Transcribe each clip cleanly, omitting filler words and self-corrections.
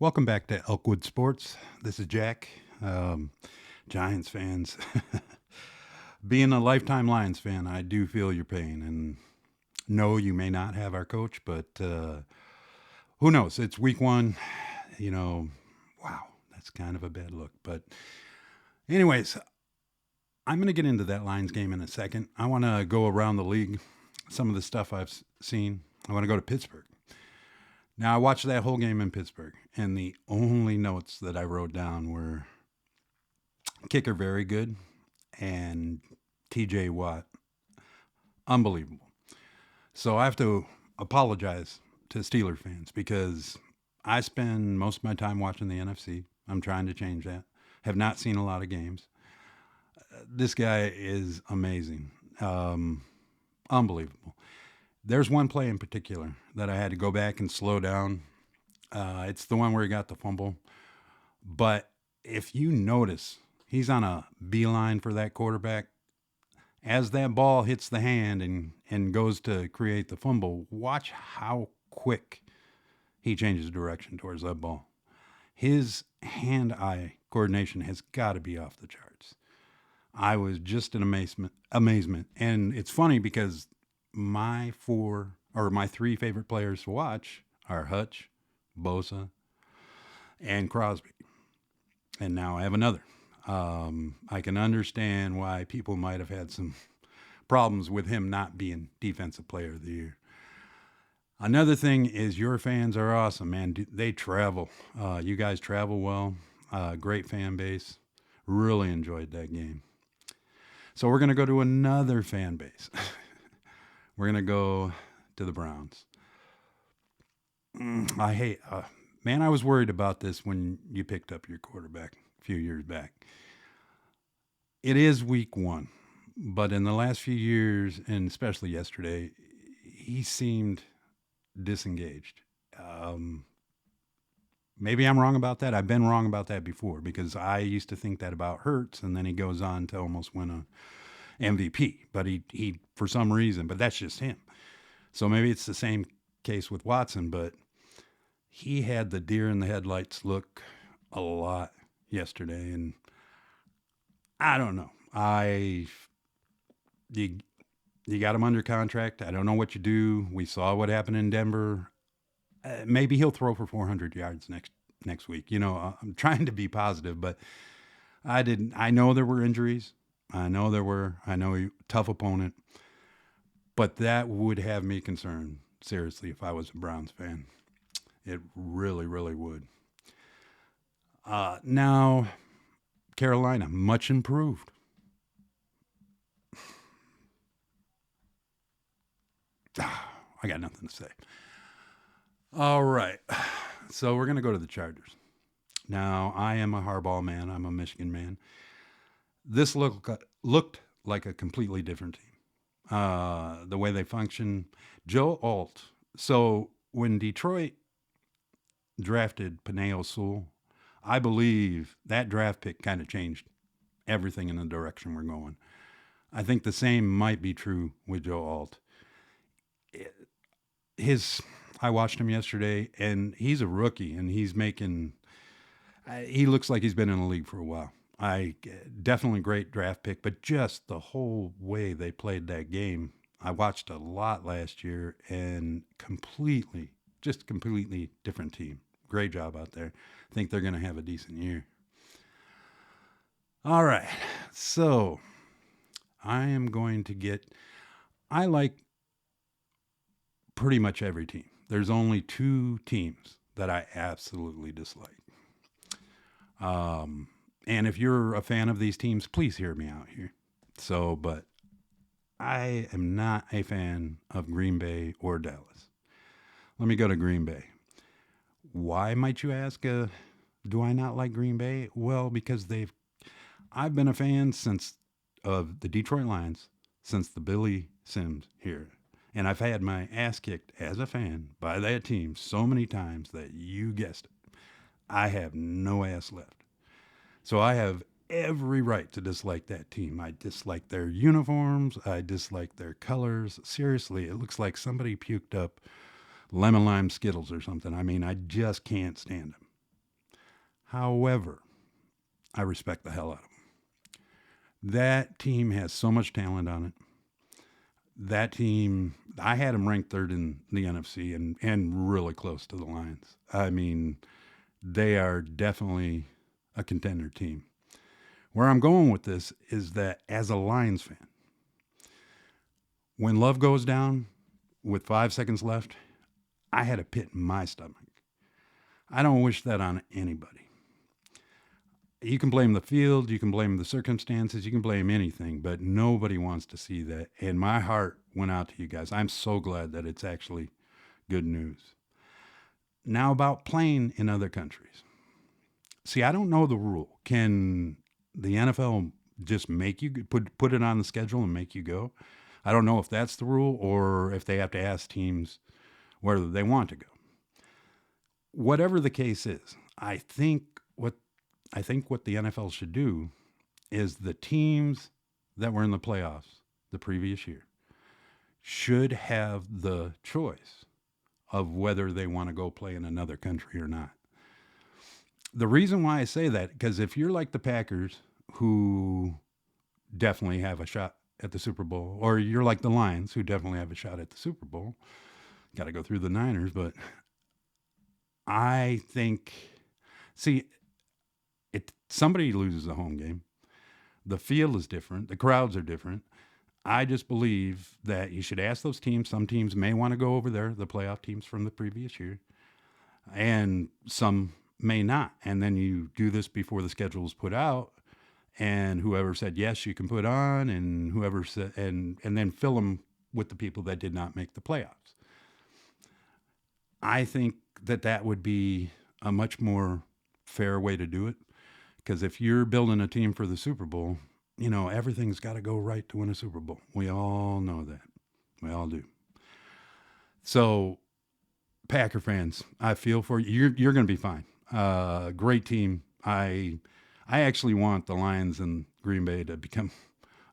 Welcome back to Elkwood Sports. This is Jack. Giants fans. Being a lifetime Lions fan, I do feel your pain. And no, you may not have our coach, but who knows? It's week one. You know, wow, that's kind of a bad look. But, anyways, I'm going to get into that Lions game in a second. I want to go around the league, some of the stuff I've seen. I want to go to Pittsburgh. Now, I watched that whole game in Pittsburgh, and the only notes that I wrote down were kicker very good and TJ Watt unbelievable. So I have to apologize to Steeler fans because I spend most of my time watching the NFC. I'm trying to change that. Have not seen a lot of games. This guy is amazing. Unbelievable. There's one play in particular that I had to go back and slow down. It's the one where he got the fumble. But if you notice, he's on a beeline for that quarterback. As that ball hits the hand and goes to create the fumble, watch how quick he changes direction towards that ball. His hand-eye coordination has got to be off the charts. I was just in amazement. And it's funny because my three favorite players to watch are Hutch, Bosa, and Crosby. And now I have another. I can understand why people might have had some problems with him not being Defensive Player of the Year. Another thing is your fans are awesome, man. They travel. You guys travel well. Great fan base. Really enjoyed that game. So we're going to go to another fan base. We're going to go to the Browns. I was worried about this when you picked up your quarterback a few years back. It is week one, but in the last few years, and especially yesterday, he seemed disengaged. Maybe I'm wrong about that. I've been wrong about that before because I used to think that about Hurts, and then he goes on to almost win a MVP. But he for some reason, but that's just him. So maybe it's the same case with Watson, but he had the deer in the headlights look a lot yesterday, and I don't know. You you got him under contract. I don't know what you do. We saw what happened in Denver. Maybe he'll throw for 400 yards next week. I'm trying to be positive, but I didn't. I know there were injuries. I know there were. I know he tough opponent, but that would have me concerned seriously if I was a Browns fan. It really, really would. Now, Carolina, much improved. I got nothing to say. All right. So we're going to go to the Chargers. Now, I am a Harbaugh man. I'm a Michigan man. This looked like a completely different team. The way they function. Joe Alt. So when Detroit drafted Panay Sewell, I believe that draft pick kind of changed everything in the direction we're going. I think the same might be true with Joe Alt. I watched him yesterday, and he's a rookie, and he looks like he's been in the league for a while. Definitely great draft pick, but just the whole way they played that game, I watched a lot last year, and completely different team. Great job out there. I think they're going to have a decent year. All right, so I like pretty much every team. There's only two teams that I absolutely dislike. And if you're a fan of these teams, please hear me out here. But I am not a fan of Green Bay or Dallas. Let me go to Green Bay. Why, might you ask? Do I not like Green Bay? Well, because I've been a fan of the Detroit Lions since the Billy Sims here. And I've had my ass kicked as a fan by that team so many times that you guessed it, I have no ass left. So I have every right to dislike that team. I dislike their uniforms. I dislike their colors. Seriously, it looks like somebody puked up lemon lime Skittles or something. I mean, I just can't stand them. However, I respect the hell out of them. That team has so much talent on it. That team, I had them ranked third in the NFC and really close to the Lions. I mean, they are definitely a contender team. Where I'm going with this is that as a Lions fan, when Love goes down with 5 seconds left, I had a pit in my stomach. I don't wish that on anybody. You can blame the field, you can blame the circumstances, you can blame anything, but nobody wants to see that. And my heart went out to you guys. I'm so glad that it's actually good news. Now, about playing in other countries. See, I don't know the rule. Can the NFL just make you put it on the schedule and make you go? I don't know if that's the rule or if they have to ask teams whether they want to go. Whatever the case is, I think what the NFL should do is the teams that were in the playoffs the previous year should have the choice of whether they want to go play in another country or not. The reason why I say that, because if you're like the Packers, who definitely have a shot at the Super Bowl, or you're like the Lions, who definitely have a shot at the Super Bowl, got to go through the Niners, but I think, see, somebody loses a home game. The field is different. The crowds are different. I just believe that you should ask those teams. Some teams may want to go over there, the playoff teams from the previous year, and some may not. And then you do this before the schedule is put out, and whoever said yes, you can put on, and whoever said, and then fill them with the people that did not make the playoffs. I think that would be a much more fair way to do it. Because if you're building a team for the Super Bowl, everything's got to go right to win a Super Bowl. We all know that. We all do. So, Packer fans, I feel for you. You're going to be fine. Great team. I actually want the Lions and Green Bay to become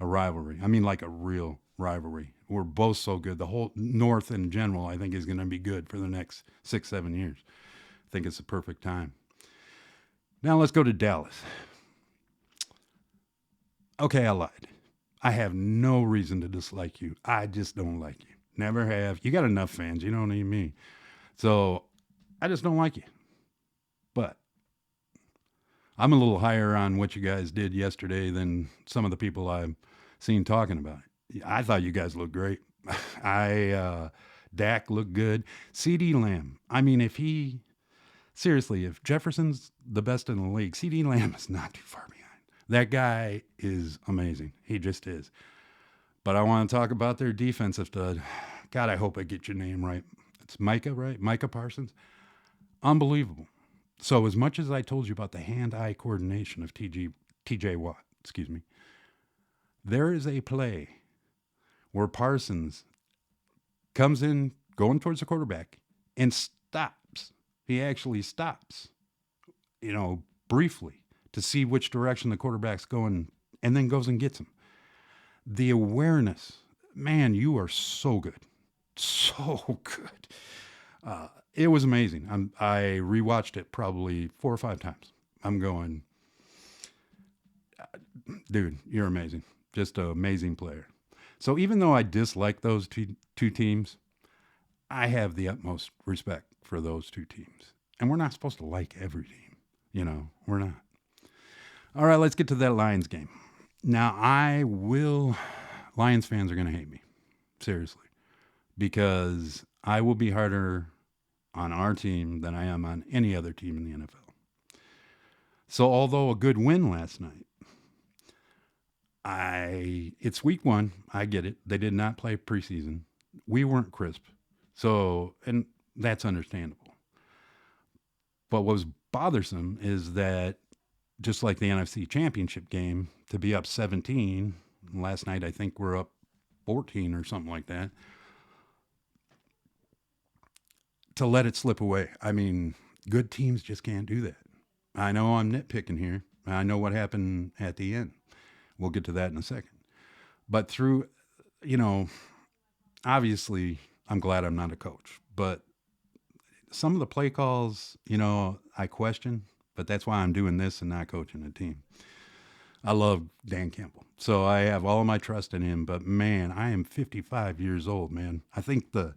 a rivalry. I mean, like a real rivalry. We're both so good. The whole North in general, I think, is going to be good for the next 6-7 years. I think it's the perfect time. Now let's go to Dallas. Okay, I lied. I have no reason to dislike you. I just don't like you. Never have. You got enough fans. You don't need me. So I just don't like you. But I'm a little higher on what you guys did yesterday than some of the people I've seen talking about it. I thought you guys looked great. Dak looked good. CeeDee Lamb. I mean, seriously, if Jefferson's the best in the league, CeeDee Lamb is not too far behind. That guy is amazing. He just is. But I want to talk about their defensive stud. God, I hope I get your name right. It's Micah, right? Micah Parsons. Unbelievable. So as much as I told you about the hand-eye coordination of TJ Watt, there is a play where Parsons comes in going towards the quarterback and stops. He actually stops, briefly to see which direction the quarterback's going and then goes and gets him. The awareness, man, you are so good. So good. It was amazing. I rewatched it probably 4 or 5 times. I'm going, dude, you're amazing. Just an amazing player. So even though I dislike those two teams, I have the utmost respect for those two teams. And we're not supposed to like every team. We're not. All right, let's get to that Lions game. Now, Lions fans are going to hate me. Seriously. Because I will be harder on our team than I am on any other team in the NFL. So although a good win last night, it's week 1. I get it. They did not play preseason. We weren't crisp. So, and that's understandable. But what was bothersome is that just like the NFC Championship game, to be up 17, last night I think we're up 14 or something like that, to let it slip away. I mean, good teams just can't do that. I know I'm nitpicking here. I know what happened at the end. We'll get to that in a second. But through, obviously, I'm glad I'm not a coach. But some of the play calls, I question but that's why I'm doing this and not coaching a team. I love Dan Campbell, so I have all of my trust in him. But man, I am 55 years old, man. I think the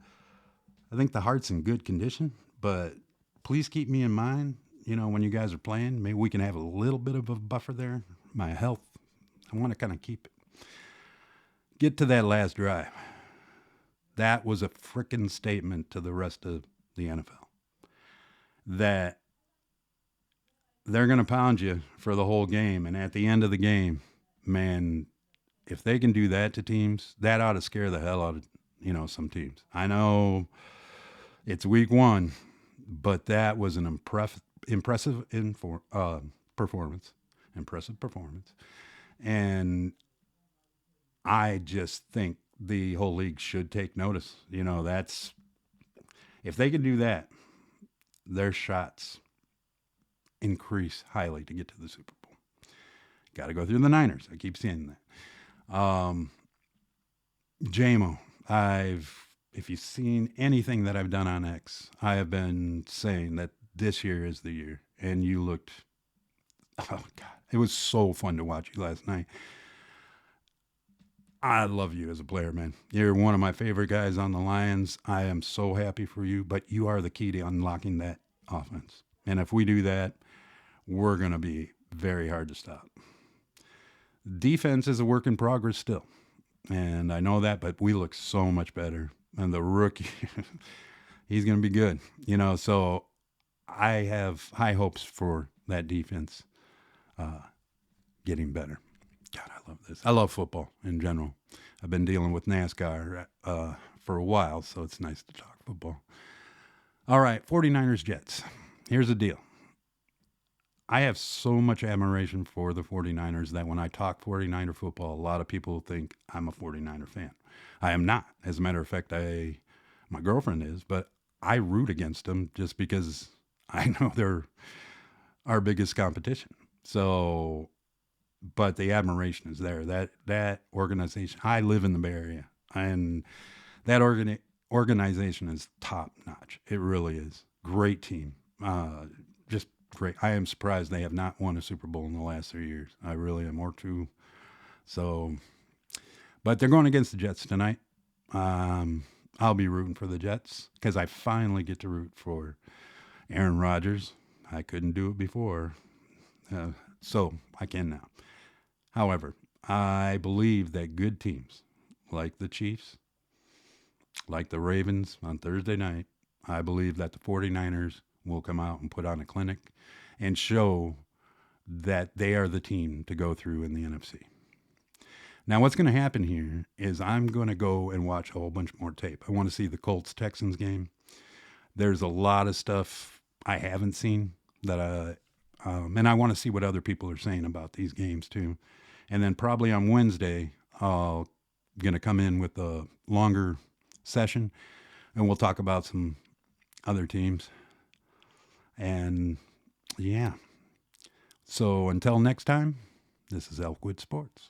heart's in good condition, but please keep me in mind. When you guys are playing, maybe we can have a little bit of a buffer there. My health, I want to kind of keep it. Get to that last drive. That was a frickin' statement to the rest of the NFL. That they're going to pound you for the whole game. And at the end of the game, man, if they can do that to teams, that ought to scare the hell out of, some teams. I know it's week 1, but that was an impressive performance. Impressive performance. And I just think the whole league should take notice. If they can do that, their shots increase highly to get to the Super Bowl. Got to go through the Niners. I keep saying that. JMO, if you've seen anything that I've done on X, I have been saying that this year is the year. And you looked, oh God, it was so fun to watch you last night. I love you as a player, man. You're one of my favorite guys on the Lions. I am so happy for you, but you are the key to unlocking that offense. And if we do that, we're going to be very hard to stop. Defense is a work in progress still. And I know that, but we look so much better. And the rookie, he's going to be good. So I have high hopes for that defense getting better. God, I love this. I love football in general. I've been dealing with NASCAR for a while, so it's nice to talk football. All right, 49ers Jets. Here's the deal. I have so much admiration for the 49ers that when I talk 49er football, a lot of people think I'm a 49er fan. I am not. As a matter of fact, my girlfriend is, but I root against them just because I know they're our biggest competition. So, but the admiration is there. That organization, I live in the Bay Area, and that organization is top notch. It really is. Great team. Just great. I am surprised they have not won a Super Bowl in the last 3 years. I really am, or 2. So, but they're going against the Jets tonight. I'll be rooting for the Jets because I finally get to root for Aaron Rodgers. I couldn't do it before, so I can now. However, I believe that good teams like the Chiefs, like the Ravens on Thursday night, I believe that the 49ers will come out and put on a clinic and show that they are the team to go through in the NFC. Now, what's going to happen here is I'm going to go and watch a whole bunch more tape. I want to see the Colts-Texans game. There's a lot of stuff I haven't seen that and I want to see what other people are saying about these games too. And then probably on Wednesday, I'm going to come in with a longer session and we'll talk about some other teams. And yeah. So until next time, this is Elkwood Sports.